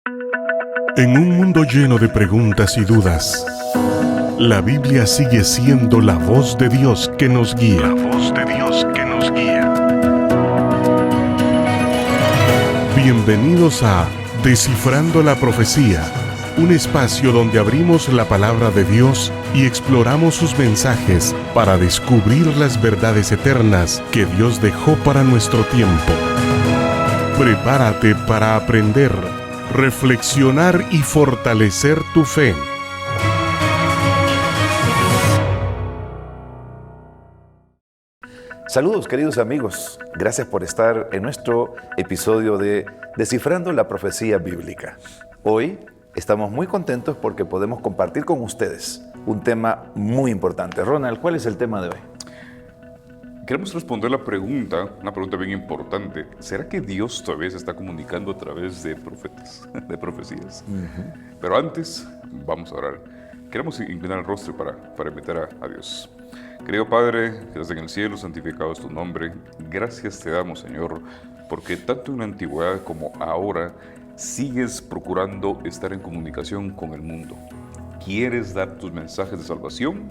En un mundo lleno de preguntas y dudas, la Biblia sigue siendo la voz de Dios que nos guía. La voz de Dios que nos guía. Bienvenidos a Descifrando la Profecía, un espacio donde abrimos la palabra de Dios y exploramos sus mensajes para descubrir las verdades eternas que Dios dejó para nuestro tiempo. Prepárate para aprender, reflexionar y fortalecer tu fe. Saludos, queridos amigos. Gracias por estar en nuestro episodio de Descifrando la Profecía Bíblica. Hoy estamos muy contentos porque podemos compartir con ustedes un tema muy importante. Ronald, ¿cuál es el tema de hoy? Queremos responder la pregunta, una pregunta bien importante. ¿Será que Dios todavía se está comunicando a través de profetas, de profecías? Pero antes, vamos a orar. Queremos inclinar el rostro para invitar a Dios. Querido Padre, que estás en el cielo, santificado es tu nombre. Gracias te damos, Señor, porque tanto en la antigüedad como ahora sigues procurando estar en comunicación con el mundo. Quieres dar tus mensajes de salvación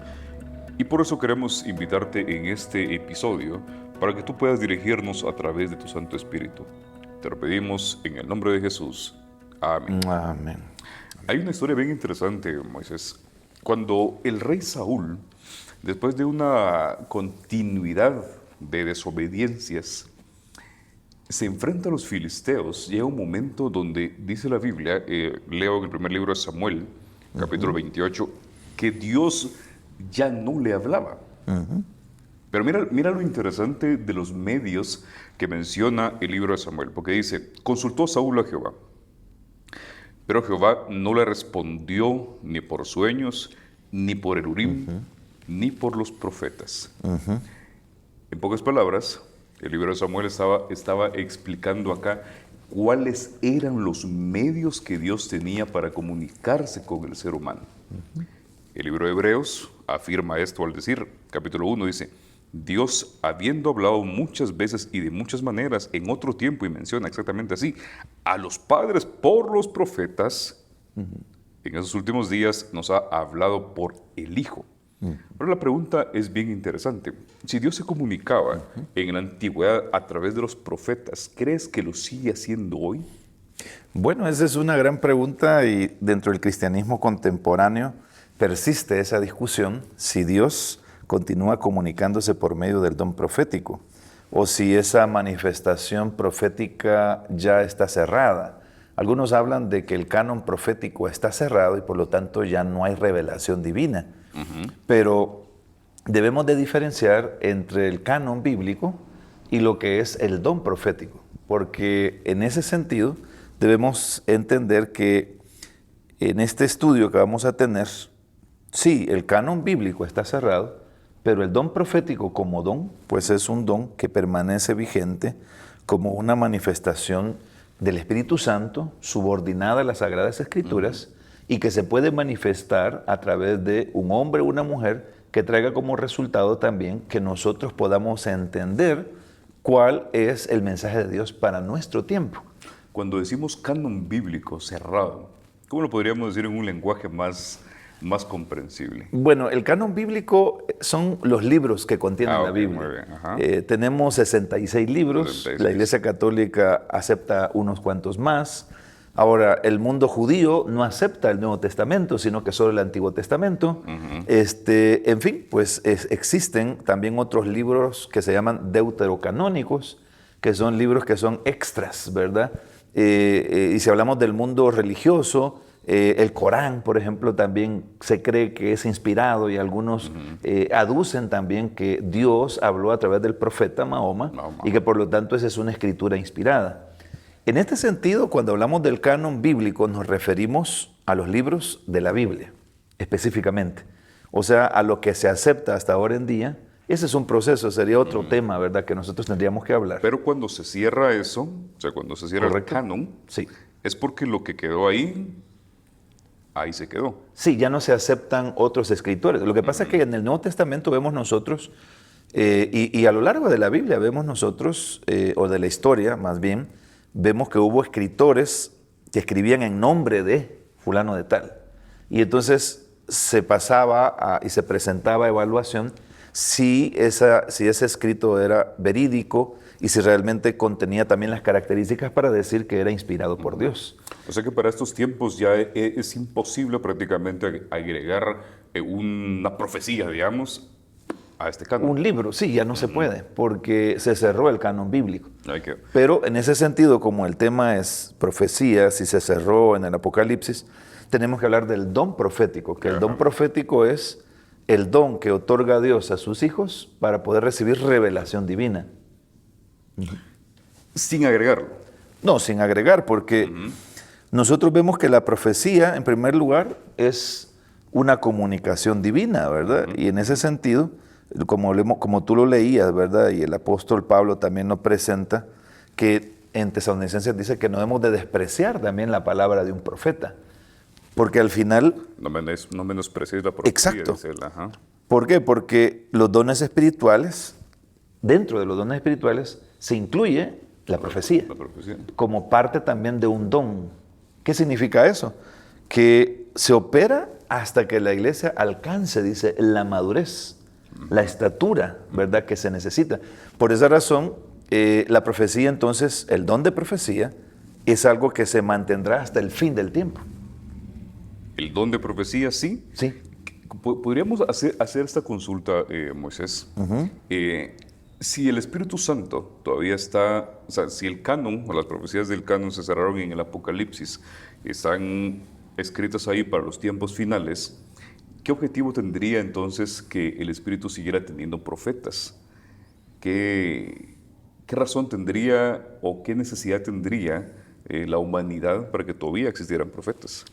y por eso queremos invitarte en este episodio para que tú puedas dirigirnos a través de tu Santo Espíritu. Te lo pedimos en el nombre de Jesús. Amén. Amén. Hay una historia bien interesante, Moisés. Cuando el rey Saúl, después de una continuidad de desobediencias, se enfrenta a los filisteos, llega un momento donde dice la Biblia, leo en el primer libro de Samuel, capítulo 28, que Dios ya no le hablaba. Pero mira lo interesante de los medios que menciona el libro de Samuel, porque dice, consultó Saúl a Jehová, pero Jehová no le respondió ni por sueños, ni por el Urim, ni por los profetas. En pocas palabras, el libro de Samuel estaba explicando acá cuáles eran los medios que Dios tenía para comunicarse con el ser humano. El libro de Hebreos afirma esto al decir, capítulo 1 dice, Dios habiendo hablado muchas veces y de muchas maneras en otro tiempo, y menciona exactamente así, a los padres por los profetas, en esos últimos días nos ha hablado por el Hijo. Pero la pregunta es bien interesante. Si Dios se comunicaba en la antigüedad a través de los profetas, ¿crees que lo sigue haciendo hoy? Bueno, esa es una gran pregunta y dentro del cristianismo contemporáneo persiste esa discusión si Dios continúa comunicándose por medio del don profético o si esa manifestación profética ya está cerrada. Algunos hablan de que el canon profético está cerrado y por lo tanto ya no hay revelación divina. Pero debemos de diferenciar entre el canon bíblico y lo que es el don profético, porque en ese sentido debemos entender que en este estudio que vamos a tener, sí, el canon bíblico está cerrado, pero el don profético como don, pues es un don que permanece vigente como una manifestación del Espíritu Santo subordinada a las Sagradas Escrituras y que se puede manifestar a través de un hombre o una mujer que traiga como resultado también que nosotros podamos entender cuál es el mensaje de Dios para nuestro tiempo. Cuando decimos canon bíblico cerrado, ¿cómo lo podríamos decir en un lenguaje más comprensible? Bueno, el canon bíblico son los libros que contienen la Biblia. Muy bien, tenemos 66 libros, 66. La Iglesia Católica acepta unos cuantos más. Ahora, el mundo judío no acepta el Nuevo Testamento, sino que solo el Antiguo Testamento. En fin, pues existen también otros libros que se llaman deuterocanónicos, que son libros que son extras, ¿verdad? Y si hablamos del mundo religioso, el Corán, por ejemplo, también se cree que es inspirado y algunos aducen también que Dios habló a través del profeta Mahoma y que por lo tanto esa es una escritura inspirada. En este sentido, cuando hablamos del canon bíblico, nos referimos a los libros de la Biblia, específicamente. O sea, a lo que se acepta hasta ahora en día. Ese es un proceso, sería otro tema, ¿verdad?, que nosotros tendríamos que hablar. Pero cuando se cierra eso, o sea, cuando se cierra el canon, sí, es porque lo que quedó ahí se quedó. Sí, ya no se aceptan otros escritores. Lo que pasa es que en el Nuevo Testamento vemos nosotros, y a lo largo de la Biblia vemos nosotros, o de la historia más bien, vemos que hubo escritores que escribían en nombre de fulano de tal. Y entonces se pasaba y se presentaba a evaluación si ese escrito era verídico y si realmente contenía también las características para decir que era inspirado por Dios. O sea que para estos tiempos ya es imposible prácticamente agregar una profecía, digamos, a este canon. Un libro, sí, ya no se puede, porque se cerró el canon bíblico. Okay. Pero en ese sentido, como el tema es profecía, si se cerró en el Apocalipsis, tenemos que hablar del don profético, que el don profético es el don que otorga Dios a sus hijos para poder recibir revelación divina. Sin agregarlo. No, sin agregar, porque nosotros vemos que la profecía, en primer lugar, es una comunicación divina, ¿verdad? Y en ese sentido, como tú lo leías, ¿verdad? Y el apóstol Pablo también nos presenta que en Tesalonicenses dice que no debemos de despreciar también la palabra de un profeta, porque al final... No menosprecies la profecía. Exacto. Dice él, ajá. ¿Por qué? Porque los dones espirituales, dentro de los dones espirituales, se incluye la profecía, como parte también de un don. ¿Qué significa eso? Que se opera hasta que la iglesia alcance, dice, la madurez, la estatura, ¿verdad?, que se necesita. Por esa razón, la profecía, entonces, el don de profecía, es algo que se mantendrá hasta el fin del tiempo. ¿El don de profecía, sí? Sí. Podríamos hacer esta consulta, Moisés. Si el Espíritu Santo todavía está, o sea, si el canon o las profecías del canon se cerraron en el Apocalipsis, están escritas ahí para los tiempos finales, ¿qué objetivo tendría entonces que el Espíritu siguiera teniendo profetas? ¿Qué razón tendría o qué necesidad tendría la humanidad para que todavía existieran profetas?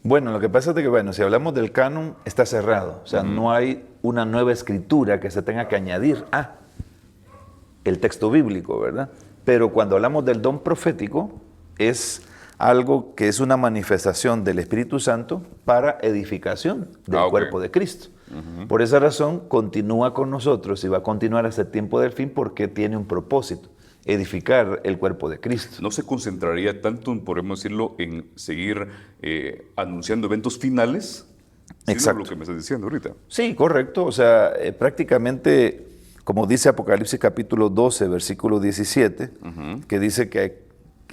Bueno, lo que pasa es que, bueno, si hablamos del canon, está cerrado. O sea, no hay una nueva escritura que se tenga que añadir a el texto bíblico, ¿verdad? Pero cuando hablamos del don profético, es algo que es una manifestación del Espíritu Santo para edificación del cuerpo de Cristo. Por esa razón, continúa con nosotros y va a continuar hasta el tiempo del fin porque tiene un propósito: edificar el cuerpo de Cristo. ¿No se concentraría tanto, podemos decirlo, en seguir anunciando eventos finales? Exacto. Lo que me estás diciendo ahorita. Sí, correcto. O sea, prácticamente, como dice Apocalipsis capítulo 12, versículo 17, que dice que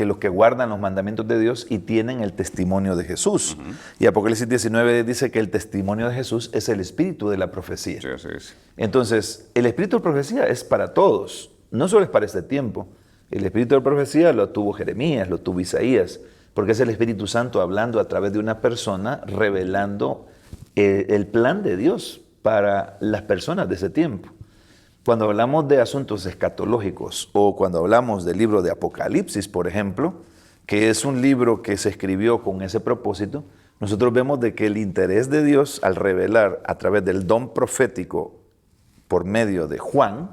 los que guardan los mandamientos de Dios y tienen el testimonio de Jesús. Y Apocalipsis 19 dice que el testimonio de Jesús es el espíritu de la profecía. Sí, sí, sí. Entonces, el espíritu de profecía es para todos. No solo es para este tiempo. El espíritu de profecía lo tuvo Jeremías, lo tuvo Isaías, porque es el Espíritu Santo hablando a través de una persona, revelando el plan de Dios para las personas de ese tiempo. Cuando hablamos de asuntos escatológicos o cuando hablamos del libro de Apocalipsis, por ejemplo, que es un libro que se escribió con ese propósito, nosotros vemos de que el interés de Dios al revelar a través del don profético por medio de Juan,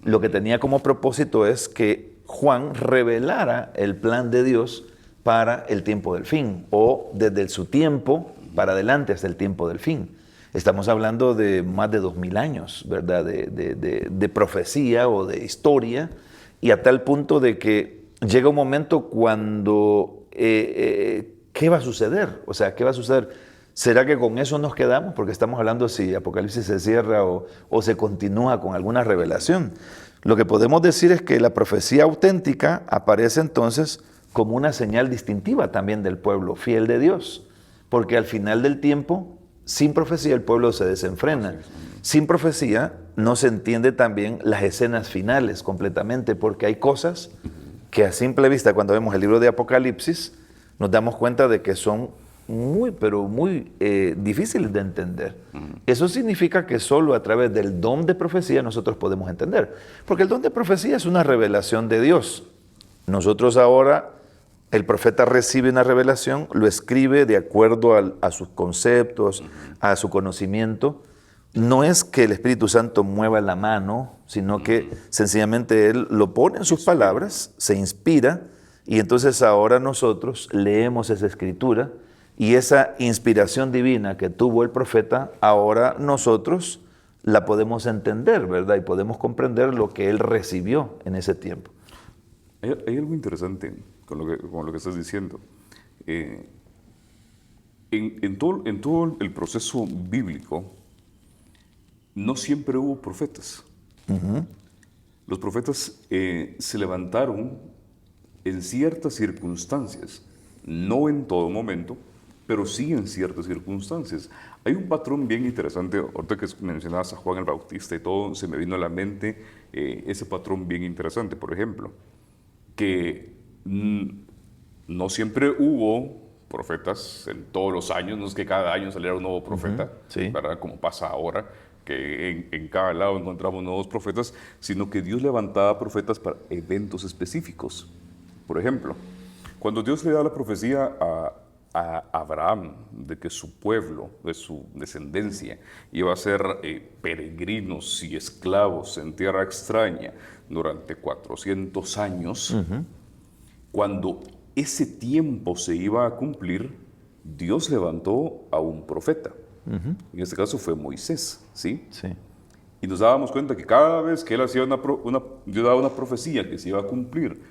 lo que tenía como propósito es que Juan revelara el plan de Dios para el tiempo del fin, o desde su tiempo para adelante hasta el tiempo del fin. Estamos hablando de más de 2000 años, ¿verdad?, de profecía o de historia, y a tal punto de que llega un momento cuando, ¿qué va a suceder? O sea, ¿qué va a suceder? ¿Será que con eso nos quedamos? Porque estamos hablando si Apocalipsis se cierra o se continúa con alguna revelación. Lo que podemos decir es que la profecía auténtica aparece entonces como una señal distintiva también del pueblo fiel de Dios, porque al final del tiempo, sin profecía el pueblo se desenfrena. Sin profecía no se entiende también las escenas finales completamente, porque hay cosas que a simple vista, cuando vemos el libro de Apocalipsis, nos damos cuenta de que son muy, pero muy difíciles de entender. Eso significa que solo a través del don de profecía nosotros podemos entender, porque el don de profecía es una revelación de Dios. Nosotros ahora, el profeta recibe una revelación, lo escribe de acuerdo a sus conceptos, a su conocimiento. No es que el Espíritu Santo mueva la mano, sino que sencillamente Él lo pone en sus palabras, se inspira, y entonces ahora nosotros leemos esa escritura, y esa inspiración divina que tuvo el profeta, ahora nosotros la podemos entender, ¿verdad? Y podemos comprender lo que él recibió en ese tiempo. Hay algo interesante con lo que estás diciendo. eh, en todo el proceso bíblico, no siempre hubo profetas. Los profetas se levantaron en ciertas circunstancias, no en todo momento, pero sí en ciertas circunstancias. Hay un patrón bien interesante, ahorita que mencionabas a Juan el Bautista y todo, se me vino a la mente ese patrón bien interesante, por ejemplo, que no siempre hubo profetas en todos los años, no es que cada año saliera un nuevo profeta, sí. ¿verdad? Como pasa ahora, que en cada lado encontramos nuevos profetas, sino que Dios levantaba profetas para eventos específicos. Por ejemplo, cuando Dios le da la profecía a Abraham de que su pueblo, de su descendencia, iba a ser peregrinos y esclavos en tierra extraña durante 400 años, cuando ese tiempo se iba a cumplir, Dios levantó a un profeta. En este caso fue Moisés, ¿sí? Sí. Y nos dábamos cuenta que cada vez que él hacía Dios daba una profecía que se iba a cumplir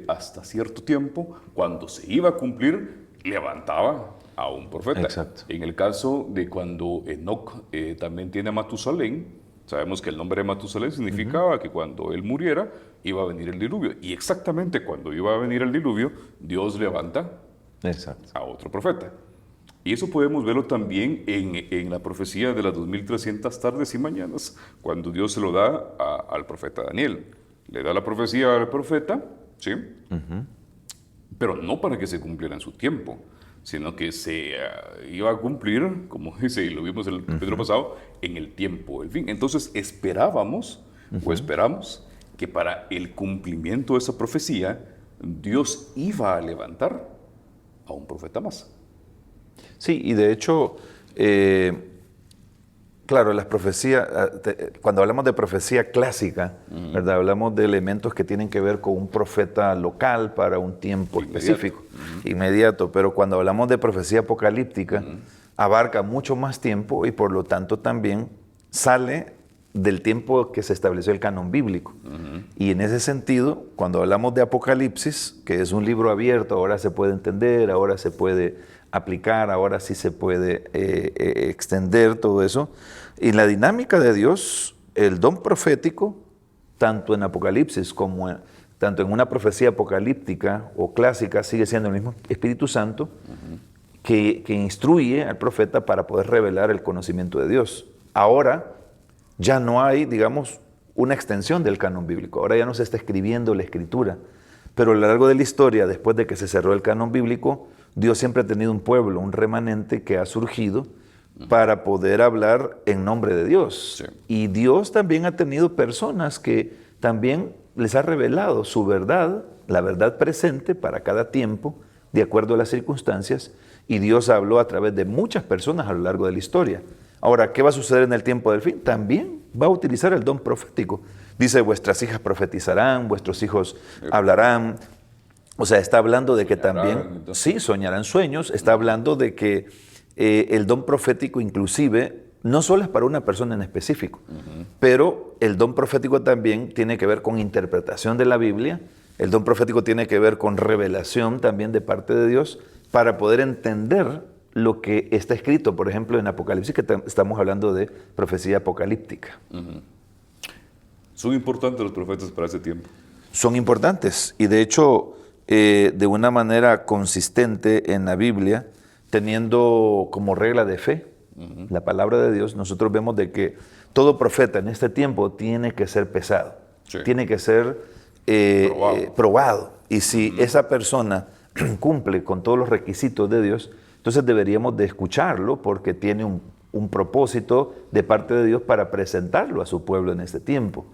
hasta cierto tiempo, cuando se iba a cumplir, levantaba a un profeta. Exacto. En el caso de cuando Enoc también tiene a Matusalén, sabemos que el nombre de Matusalén significaba que cuando él muriera iba a venir el diluvio. Y exactamente cuando iba a venir el diluvio, Dios levanta Exacto. a otro profeta. Y eso podemos verlo también en la profecía de las 2300 tardes y mañanas, cuando Dios se lo da al profeta Daniel. Le da la profecía al profeta, ¿sí? Pero no para que se cumpliera en su tiempo, sino que se iba a cumplir, como dice, y lo vimos el capítulo pasado, en el tiempo del fin. Entonces esperamos que para el cumplimiento de esa profecía, Dios iba a levantar a un profeta más. Sí, y de hecho, claro, las profecías, cuando hablamos de profecía clásica, ¿verdad? Hablamos de elementos que tienen que ver con un profeta local para un tiempo específico, inmediato, pero cuando hablamos de profecía apocalíptica, abarca mucho más tiempo y por lo tanto también sale del tiempo que se estableció el canon bíblico. Y en ese sentido, cuando hablamos de Apocalipsis, que es un libro abierto, ahora se puede entender, ahora se puede aplicar, ahora sí se puede extender todo eso. Y la dinámica de Dios, el don profético, tanto en Apocalipsis como tanto en una profecía apocalíptica o clásica, sigue siendo el mismo Espíritu Santo que instruye al profeta para poder revelar el conocimiento de Dios. Ahora ya no hay, digamos, una extensión del canon bíblico. Ahora ya no se está escribiendo la Escritura. Pero a lo largo de la historia, después de que se cerró el canon bíblico, Dios siempre ha tenido un pueblo, un remanente que ha surgido para poder hablar en nombre de Dios. Sí. Y Dios también ha tenido personas que también les ha revelado su verdad, la verdad presente para cada tiempo, de acuerdo a las circunstancias, y Dios habló a través de muchas personas a lo largo de la historia. Ahora, ¿qué va a suceder en el tiempo del fin? También va a utilizar el don profético. Dice, vuestras hijas profetizarán, vuestros hijos hablarán. O sea, está hablando de que también, sí, soñarán sueños. Está hablando de que el don profético inclusive no solo es para una persona en específico, pero el don profético también tiene que ver con interpretación de la Biblia. El don profético tiene que ver con revelación también de parte de Dios para poder entender lo que está escrito, por ejemplo, en Apocalipsis, que estamos hablando de profecía apocalíptica. ¿Son importantes los profetas para ese tiempo? Son importantes y de hecho, de una manera consistente en la Biblia, teniendo como regla de fe la palabra de Dios, nosotros vemos de que todo profeta en este tiempo tiene que ser pesado, tiene que ser probado. Y si esa persona cumple con todos los requisitos de Dios, entonces deberíamos de escucharlo porque tiene un propósito de parte de Dios para presentarlo a su pueblo en este tiempo.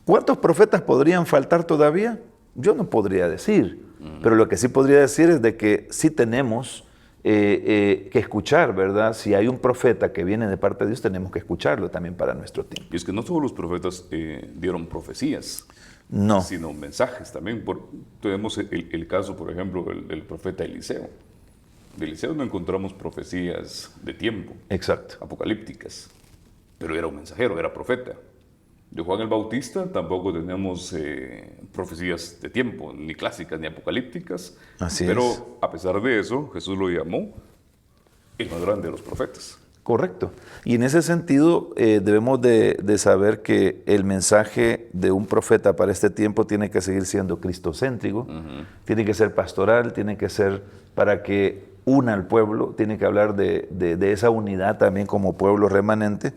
¿Cuántos profetas podrían faltar todavía? Yo no podría decir, pero lo que sí podría decir es de que sí tenemos que escuchar, ¿verdad? Si hay un profeta que viene de parte de Dios, tenemos que escucharlo también para nuestro tiempo. Y es que no todos los profetas dieron profecías, no, sino mensajes también. Tenemos el caso, por ejemplo, del profeta Eliseo. De Eliseo no encontramos profecías de tiempo, exacto, apocalípticas, pero era un mensajero, era profeta. de Juan el Bautista tampoco tenemos profecías de tiempo, ni clásicas ni apocalípticas. Pero a pesar de eso, Jesús lo llamó el más grande de los profetas. Correcto. Y en ese sentido debemos de saber que el mensaje de un profeta para este tiempo tiene que seguir siendo cristocéntrico, tiene que ser pastoral, tiene que ser para que una al pueblo, tiene que hablar de esa unidad también como pueblo remanente,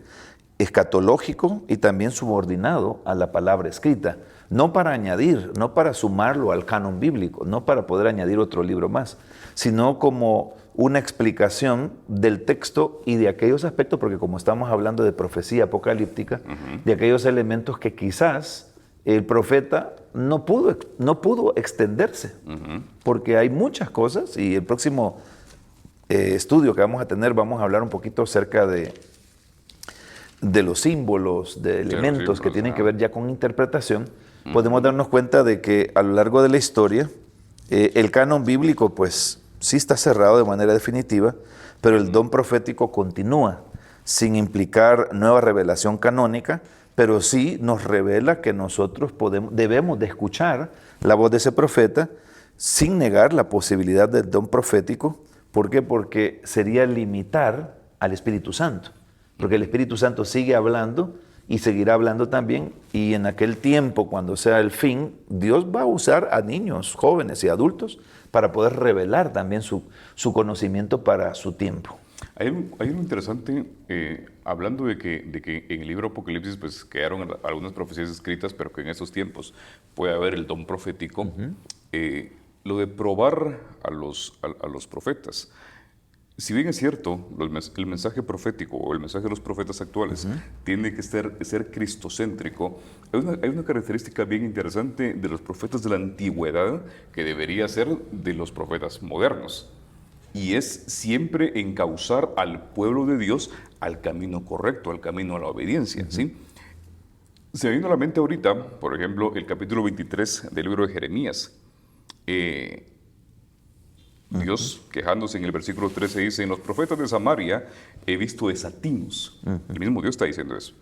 escatológico y también subordinado a la palabra escrita. No para añadir, no para sumarlo al canon bíblico, no para poder añadir otro libro más, sino como una explicación del texto y de aquellos aspectos, porque como estamos hablando de profecía apocalíptica, de aquellos elementos que quizás el profeta no pudo extenderse, porque hay muchas cosas, y el próximo estudio que vamos a tener, vamos a hablar un poquito acerca de los símbolos, de elementos que tienen que ver ya con interpretación. Podemos darnos cuenta de que a lo largo de la historia, el canon bíblico, pues, sí está cerrado de manera definitiva, pero el don profético continúa, sin implicar nueva revelación canónica, pero sí nos revela que nosotros debemos de escuchar la voz de ese profeta sin negar la posibilidad del don profético. ¿Por qué? Porque sería limitar al Espíritu Santo, porque el Espíritu Santo sigue hablando y seguirá hablando también, y en aquel tiempo, cuando sea el fin, Dios va a usar a niños, jóvenes y adultos para poder revelar también su conocimiento para su tiempo. Hay algo interesante, hablando de que en el libro Apocalipsis pues, quedaron algunas profecías escritas, pero que en esos tiempos puede haber el don profético. Lo de probar a los profetas. Si bien es cierto, el mensaje profético o el mensaje de los profetas actuales tiene que ser cristocéntrico, hay una característica bien interesante de los profetas de la antigüedad que debería ser de los profetas modernos. Y es siempre encauzar al pueblo de Dios al camino correcto, al camino a la obediencia. ¿Sí? Se me vino a la mente ahorita, por ejemplo, el capítulo 23 del libro de Jeremías. Dios, quejándose en el versículo 13, dice: en los profetas de Samaria he visto desatinos. El mismo Dios está diciendo eso.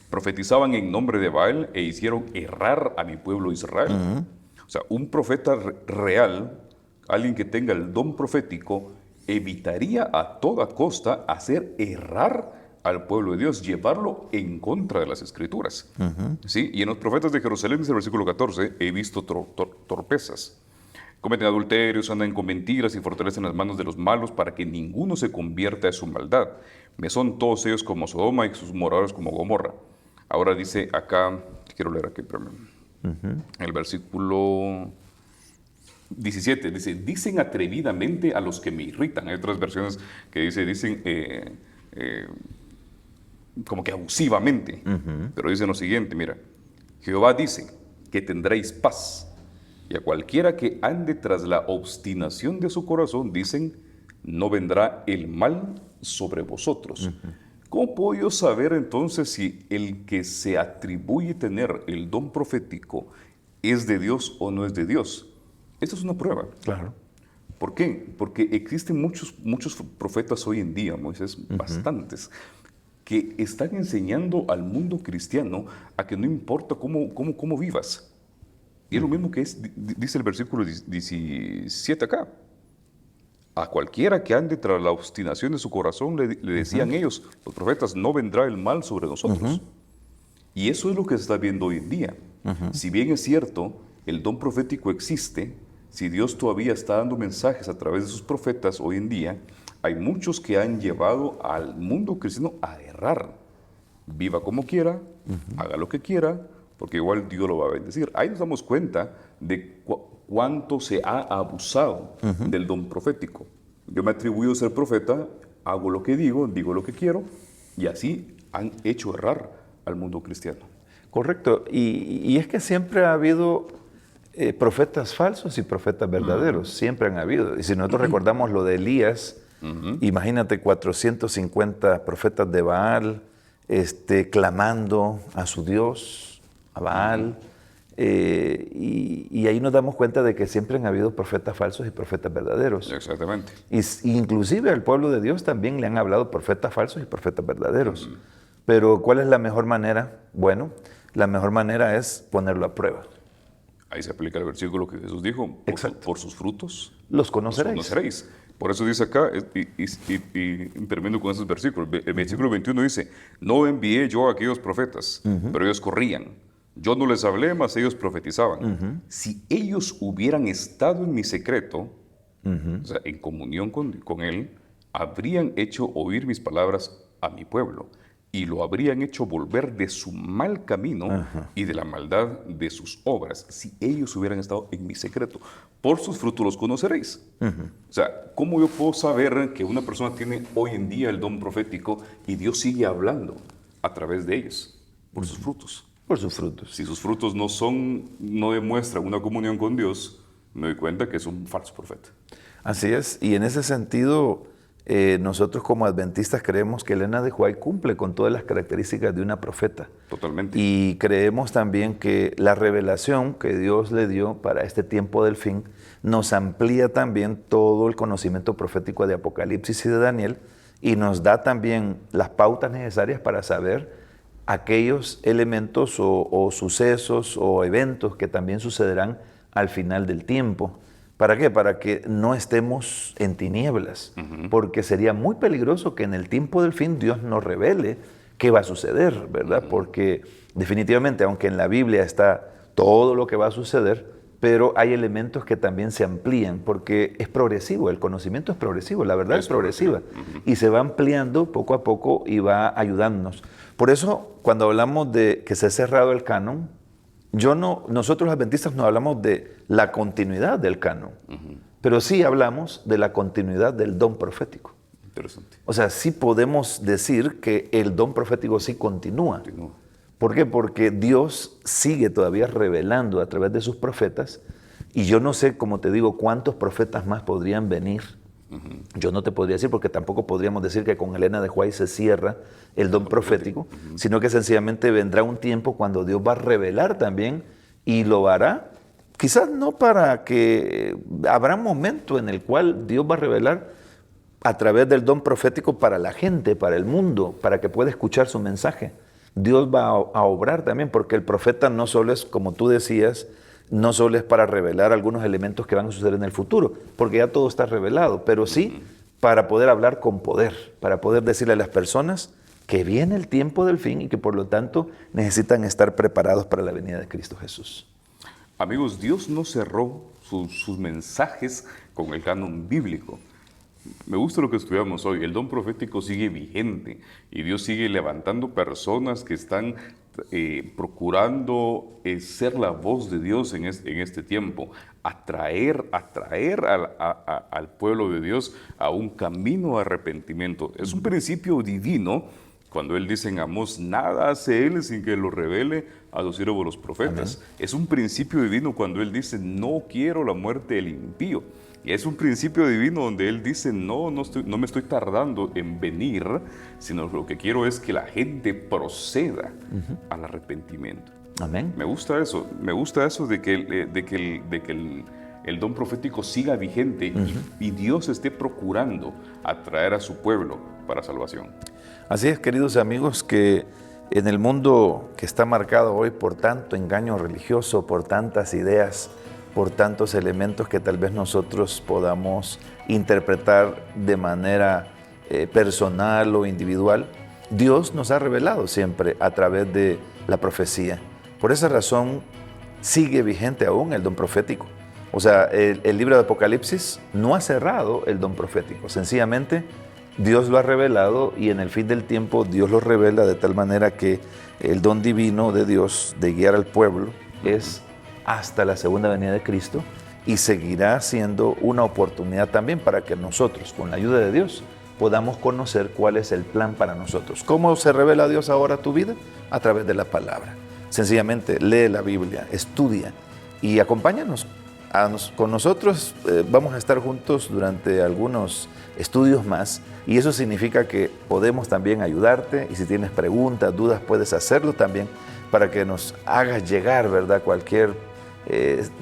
Profetizaban en nombre de Baal e hicieron errar a mi pueblo Israel. O sea, un profeta real, alguien que tenga el don profético, evitaría a toda costa hacer errar al pueblo de Dios, llevarlo en contra de las Escrituras. ¿Sí? Y en los profetas de Jerusalén, dice el versículo 14, he visto torpezas. Cometen adulterios, andan con mentiras y fortalecen las manos de los malos para que ninguno se convierta a su maldad. Me son todos ellos como Sodoma y sus moradores como Gomorra. Ahora dice acá, quiero leer aquí, el versículo 17, dice: dicen atrevidamente a los que me irritan. Hay otras versiones que dicen como que abusivamente, pero dicen lo siguiente, mira: Jehová dice que tendréis paz. Y a cualquiera que ande tras la obstinación de su corazón, dicen, no vendrá el mal sobre vosotros. ¿Cómo puedo yo saber entonces si el que se atribuye tener el don profético es de Dios o no es de Dios? Esta es una prueba. Claro. ¿Por qué? Porque existen muchos profetas hoy en día, Moisés, bastantes, que están enseñando al mundo cristiano a que no importa cómo vivas. Y es lo mismo que dice el versículo 17 acá. A cualquiera que ande tras la obstinación de su corazón, le decían ellos, los profetas, no vendrá el mal sobre nosotros. Y eso es lo que se está viendo hoy en día. Si bien es cierto, el don profético existe, si Dios todavía está dando mensajes a través de sus profetas hoy en día, hay muchos que han llevado al mundo cristiano a errar. Viva como quiera, haga lo que quiera, porque igual Dios lo va a bendecir. Ahí nos damos cuenta de cuánto se ha abusado del don profético. Yo me atribuyo a ser profeta, hago lo que digo lo que quiero, y así han hecho errar al mundo cristiano. Correcto. Y es que siempre ha habido profetas falsos y profetas verdaderos. Siempre han habido. Y si nosotros recordamos lo de Elías, imagínate 450 profetas de Baal clamando a su Dios, a Baal, y ahí nos damos cuenta de que siempre han habido profetas falsos y profetas verdaderos. Exactamente. Y inclusive al pueblo de Dios también le han hablado profetas falsos y profetas verdaderos. Pero ¿cuál es la mejor manera? Bueno, la mejor manera es ponerlo a prueba. Ahí se aplica el versículo que Jesús dijo, por sus frutos los conoceréis. Los conoceréis. Por eso dice acá, y termino con esos versículos, el versículo 21 dice, no envié yo a aquellos profetas, pero ellos corrían. Yo no les hablé, mas ellos profetizaban. Si ellos hubieran estado en mi secreto, o sea, en comunión con Él, habrían hecho oír mis palabras a mi pueblo y lo habrían hecho volver de su mal camino y de la maldad de sus obras. Si ellos hubieran estado en mi secreto, por sus frutos los conoceréis. O sea, ¿cómo yo puedo saber que una persona tiene hoy en día el don profético y Dios sigue hablando a través de ellos? Por sus frutos. Por sus frutos. Si sus frutos no demuestran una comunión con Dios, me doy cuenta que es un falso profeta. Así es, y en ese sentido, nosotros como adventistas creemos que Elena de White cumple con todas las características de una profeta. Totalmente. Y creemos también que la revelación que Dios le dio para este tiempo del fin nos amplía también todo el conocimiento profético de Apocalipsis y de Daniel y nos da también las pautas necesarias para saber aquellos elementos o sucesos o eventos que también sucederán al final del tiempo. ¿Para qué? Para que no estemos en tinieblas, porque sería muy peligroso que en el tiempo del fin Dios nos revele qué va a suceder, ¿verdad? Porque definitivamente, aunque en la Biblia está todo lo que va a suceder, pero hay elementos que también se amplían, porque es progresivo, el conocimiento es progresivo, la verdad es progresiva, y se va ampliando poco a poco y va ayudándonos. Por eso, cuando hablamos de que se ha cerrado el canon, nosotros los adventistas no hablamos de la continuidad del canon, pero sí hablamos de la continuidad del don profético. Interesante. O sea, sí podemos decir que el don profético sí continúa. ¿Por qué? Porque Dios sigue todavía revelando a través de sus profetas, y yo no sé, como te digo, cuántos profetas más podrían venir. Yo no te podría decir, porque tampoco podríamos decir que con Elena de White se cierra el don profético, sino que sencillamente vendrá un tiempo cuando Dios va a revelar también, y lo hará, quizás no para que habrá un momento en el cual Dios va a revelar a través del don profético para la gente, para el mundo, para que pueda escuchar su mensaje. Dios va a obrar también, porque el profeta no solo es, como tú decías, no solo es para revelar algunos elementos que van a suceder en el futuro, porque ya todo está revelado, pero sí para poder hablar con poder, para poder decirle a las personas que viene el tiempo del fin y que por lo tanto necesitan estar preparados para la venida de Cristo Jesús. Amigos, Dios no cerró sus mensajes con el canon bíblico. Me gusta lo que estudiamos hoy. El don profético sigue vigente y Dios sigue levantando personas que están procurando ser la voz de Dios en este tiempo, atraer al pueblo de Dios a un camino de arrepentimiento. Es un principio divino cuando Él dice en Amós, nada hace Él sin que lo revele a los siervos los profetas. Amén. Es un principio divino cuando Él dice, no quiero la muerte del impío. Y es un principio divino donde Él dice, no me estoy tardando en venir, sino lo que quiero es que la gente proceda al arrepentimiento. Amén. Me gusta eso de que el don profético siga vigente y Dios esté procurando atraer a su pueblo para salvación. Así es, queridos amigos, que en el mundo que está marcado hoy por tanto engaño religioso, por tantas ideas, por tantos elementos que tal vez nosotros podamos interpretar de manera personal o individual, Dios nos ha revelado siempre a través de la profecía. Por esa razón sigue vigente aún el don profético. O sea, el libro de Apocalipsis no ha cerrado el don profético, sencillamente Dios lo ha revelado y en el fin del tiempo Dios lo revela de tal manera que el don divino de Dios de guiar al pueblo es hasta la segunda venida de Cristo y seguirá siendo una oportunidad también para que nosotros, con la ayuda de Dios, podamos conocer cuál es el plan para nosotros. ¿Cómo se revela Dios ahora a tu vida? A través de la palabra. Sencillamente lee la Biblia, estudia y acompáñanos. Con nosotros vamos a estar juntos durante algunos estudios más y eso significa que podemos también ayudarte y si tienes preguntas, dudas, puedes hacerlo también para que nos hagas llegar, ¿verdad? Cualquier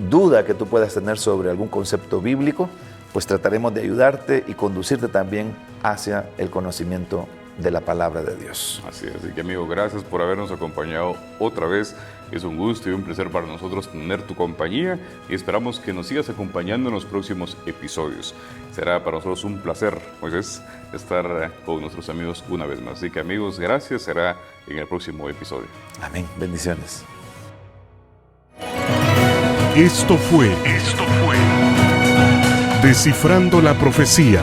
duda que tú puedas tener sobre algún concepto bíblico, pues trataremos de ayudarte y conducirte también hacia el conocimiento de la palabra de Dios. Así que amigo, gracias por habernos acompañado otra vez. Es un gusto y un placer para nosotros tener tu compañía y esperamos que nos sigas acompañando en los próximos episodios. Será para nosotros un placer, Moisés, estar con nuestros amigos una vez más. Así que amigos, gracias. Será en el próximo episodio. Amén. Bendiciones. Esto fue Descifrando la Profecía.